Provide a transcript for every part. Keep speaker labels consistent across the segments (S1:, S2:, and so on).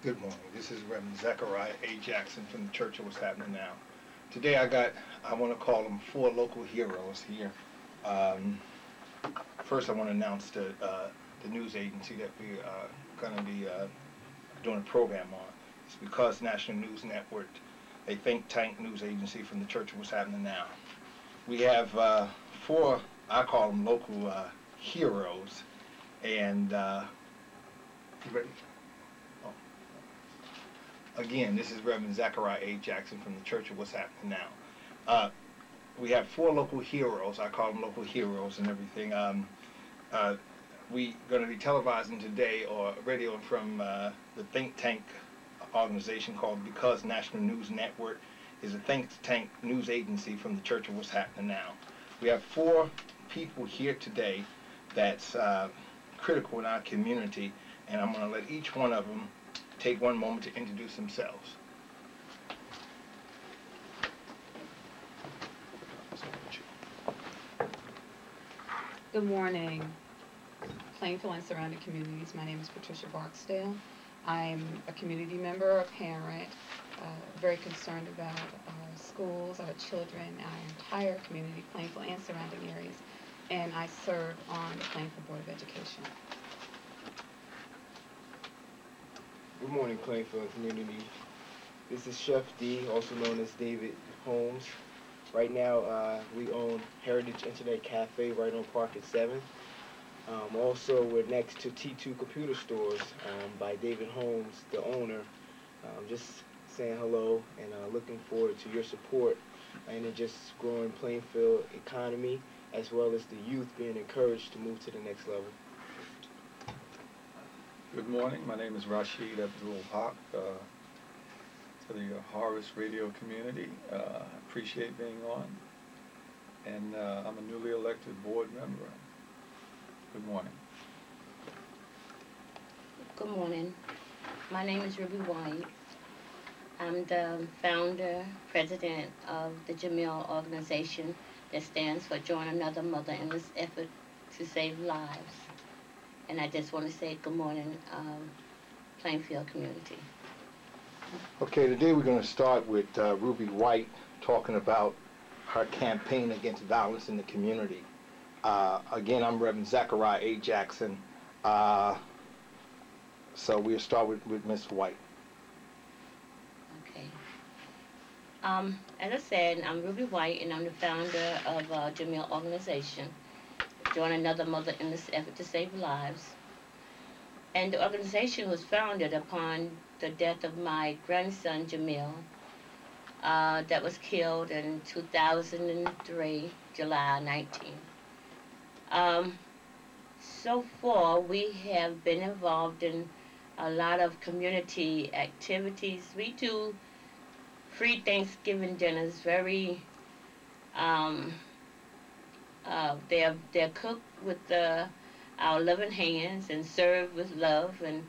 S1: Good morning. This is Reverend Zechariah A. Jackson from the Church of What's Happening Now. Today I want to call them 4 local heroes here. First I want to announce the news agency that we are going to be doing a program on. It's Because National News Network, a think tank news agency from the Church of What's Happening Now. We have 4, I call them local heroes, and you ready? Again, this is Reverend Zechariah A. Jackson from the Church of What's Happening Now. We have 4 local heroes. I call them local heroes and everything. We're going to be televising today or radioing from the think tank organization called Because National News Network. Is a think tank news agency from the Church of What's Happening Now. We have 4 people here today that's critical in our community, and I'm going to let each one of them take one moment to introduce themselves.
S2: Good morning, Plainfield and surrounding communities. My name is Patricia Barksdale. I'm a community member, a parent, very concerned about our schools, our children, our entire community, Plainfield and surrounding areas, and I serve on the Plainfield Board of Education.
S3: Good morning, Plainfield community. This is Chef D, also known as David Holmes. Right now, we own Heritage Internet Cafe right on Park at 7th. Also, we're next to T2 Computer Stores by David Holmes, the owner. Just saying hello and looking forward to your support and in just growing Plainfield economy, as well as the youth being encouraged to move to the next level.
S4: Good morning. My name is Rashid Abdul Haq, to the Harvest Radio community. Appreciate being on. And I'm a newly elected board member. Good morning.
S5: Good morning. My name is Ruby White. I'm the founder, president of the Jamil organization that stands for Join Another Mother in this effort to save lives. And I just want to say good morning, Plainfield community.
S1: Okay, today we're going to start with Ruby White talking about her campaign against violence in the community. Again, I'm Reverend Zechariah A. Jackson. So we'll start with Ms. White.
S5: Okay. As I said, I'm Ruby White, and I'm the founder of Jamil organization. Join Another Mother in this effort to save lives. And the organization was founded upon the death of my grandson, Jamil, that was killed in 2003, July 19. So far, we have been involved in a lot of community activities. We do free Thanksgiving dinners, very they're cooked with our loving hands and served with love, and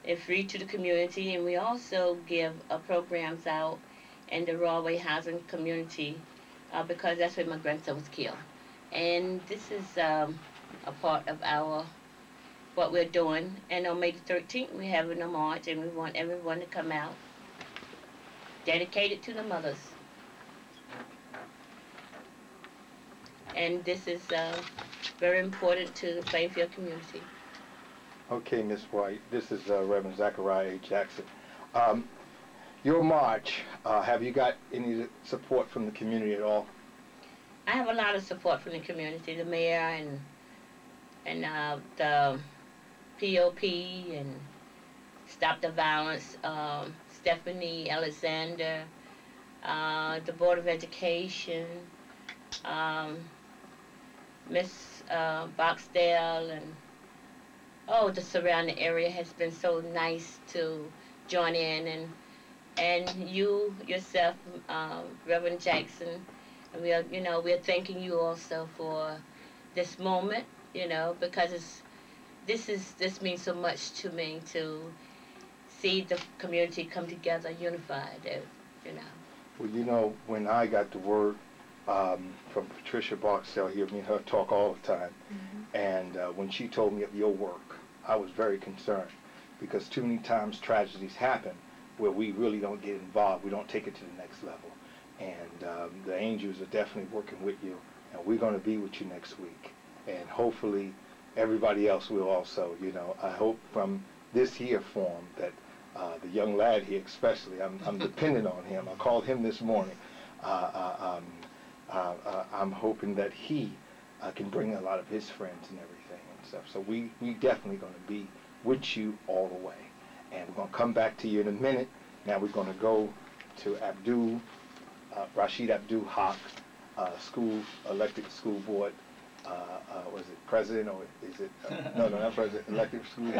S5: they're free to the community. And we also give programs out in the Rawway housing community because that's where my grandson was killed. And this is a part of what we're doing. And on May the 13th, we're having a march, and we want everyone to come out, dedicated to the mothers. And this is very important to the Plainfield community.
S1: Okay, Ms. White, this is Reverend Zechariah A. Jackson. Your march, have you got any support from the community at all?
S5: I have a lot of support from the community, the mayor and the POP and Stop the Violence, Stephanie Alexander, the Board of Education, Miss Boxdale, and the surrounding area has been so nice to join in, and you yourself, Reverend Jackson, we're thanking you also for this moment, because this means so much to me to see the community come together unified,
S1: Well, when I got the word from Patricia Barksdale, hear me and her talk all the time, and when she told me of your work, I was very concerned because too many times tragedies happen where we really don't get involved. We don't take it to the next level. And the angels are definitely working with you, and we're going to be with you next week. And hopefully everybody else will also. You know, I hope from this here forum that the young lad here especially, I'm dependent on him. I called him this morning. I'm hoping that he can bring a lot of his friends and everything and stuff. So we definitely going to be with you all the way. And we're going to come back to you in a minute. Now we're going to go to Rashid Abdul Haq, elected school board. Was it president or is it? No, not president. Elected school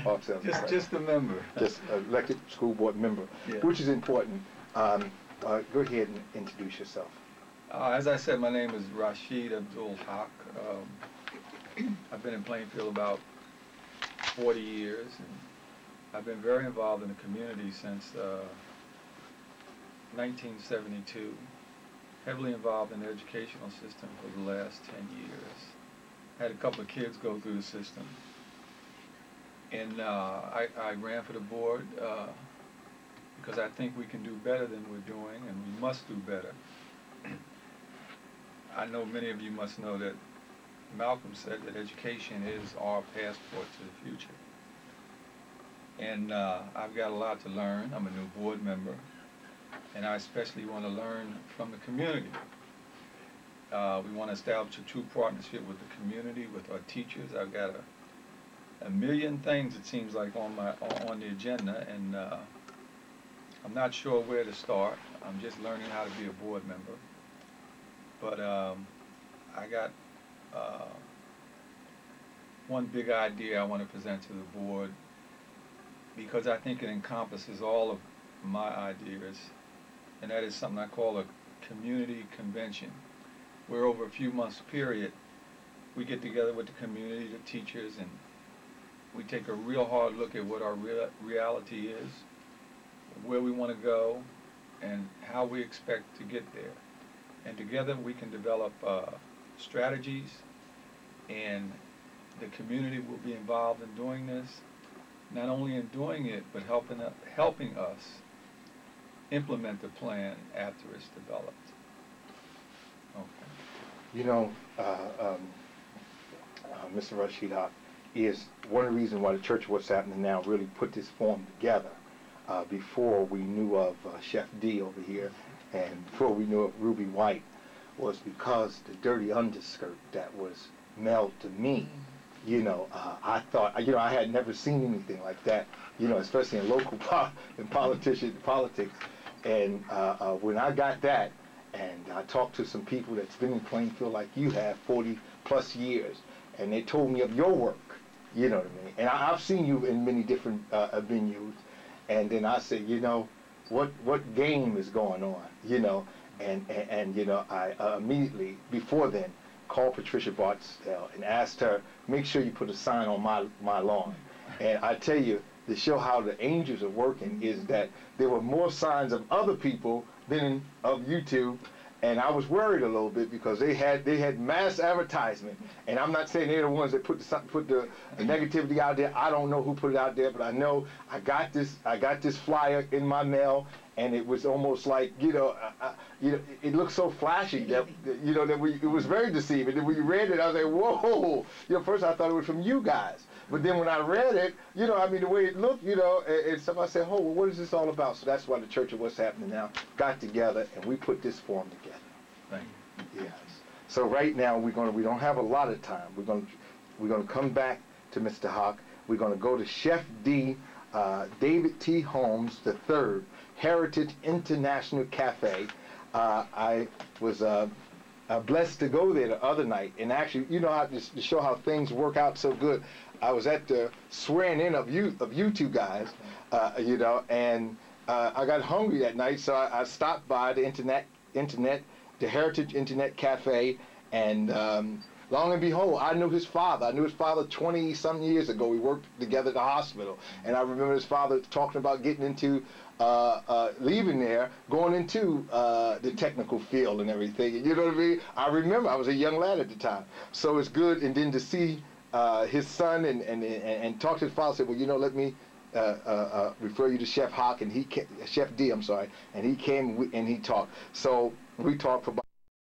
S1: board.
S4: Just a member.
S1: Just elected school board member,
S4: yeah.
S1: Which is important. Go ahead and introduce yourself.
S4: As I said, my name is Rashid Abdul Haq. I've been in Plainfield about 40 years, and I've been very involved in the community since 1972. Heavily involved in the educational system for the last 10 years. Had a couple of kids go through the system. And I ran for the board because I think we can do better than we're doing, and we must do better. I know many of you must know that Malcolm said that education is our passport to the future. And I've got a lot to learn. I'm a new board member, and I especially want to learn from the community. We want to establish a true partnership with the community, with our teachers. I've got a million things, it seems like, on the agenda, and I'm not sure where to start. I'm just learning how to be a board member. But I got one big idea I want to present to the board, because I think it encompasses all of my ideas, and that is something I call a community convention, where over a few months period we get together with the community, the teachers, and we take a real hard look at what our reality is, where we want to go, and how we expect to get there. And together we can develop strategies, and the community will be involved in doing this, not only in doing it, but helping us implement the plan after it's developed. Okay.
S1: You know, Mr. Rashid Haq is one of the reasons why the Church of What's Happening Now really put this forum together before we knew of Chef D over here and before we knew of Ruby White, was because the dirty underskirt that was mailed to me, you know, I thought, you know, I had never seen anything like that, you know, especially in local politics. And when I got that, and I talked to some people that's been in Plainfield like you have, 40 plus years, and they told me of your work, you know what I mean? And I've seen you in many different venues, and then I said, you know, what game is going on, you know? And you know, I immediately, before then, called Patricia Bartsdale and asked her, make sure you put a sign on my lawn. And I tell you, to show how the angels are working is that there were more signs of other people than of YouTube, and I was worried a little bit because they had mass advertisement, and I'm not saying they're the ones that put the negativity out there. I don't know who put it out there, but I know I got this flyer in my mail, and it was almost like, you know, it looked so flashy that, you know, that it was very deceiving. And when you read it, I was like, whoa. You know, first I thought it was from you guys. But then when I read it, you know, I mean, the way it looked, you know, and somebody said, oh, well, what is this all about? So that's why the Church of What's Happening Now got together, and we put this forum together.
S4: Thank you.
S1: Yes. So right now, we don't have a lot of time. We're going to come back to Mr. Haq. We're going to go to Chef D, David T. Holmes III, Heritage International Cafe. I was blessed to go there the other night, and actually, you know, how to show how things work out so good, I was at the swearing in of you two guys, you know, and I got hungry that night, so I stopped by the the Heritage Internet Cafe, and long and behold, I knew his father. I knew his father 20-some years ago. We worked together at the hospital, and I remember his father talking about getting into leaving there, going into the technical field and everything. You know what I mean? I remember I was a young lad at the time. So it's good, and then to see
S6: his son and talked to his father. Said, well, you know, let me refer you to Chef Hock, and Chef D, I'm sorry, and he came and he talked. So we talked for about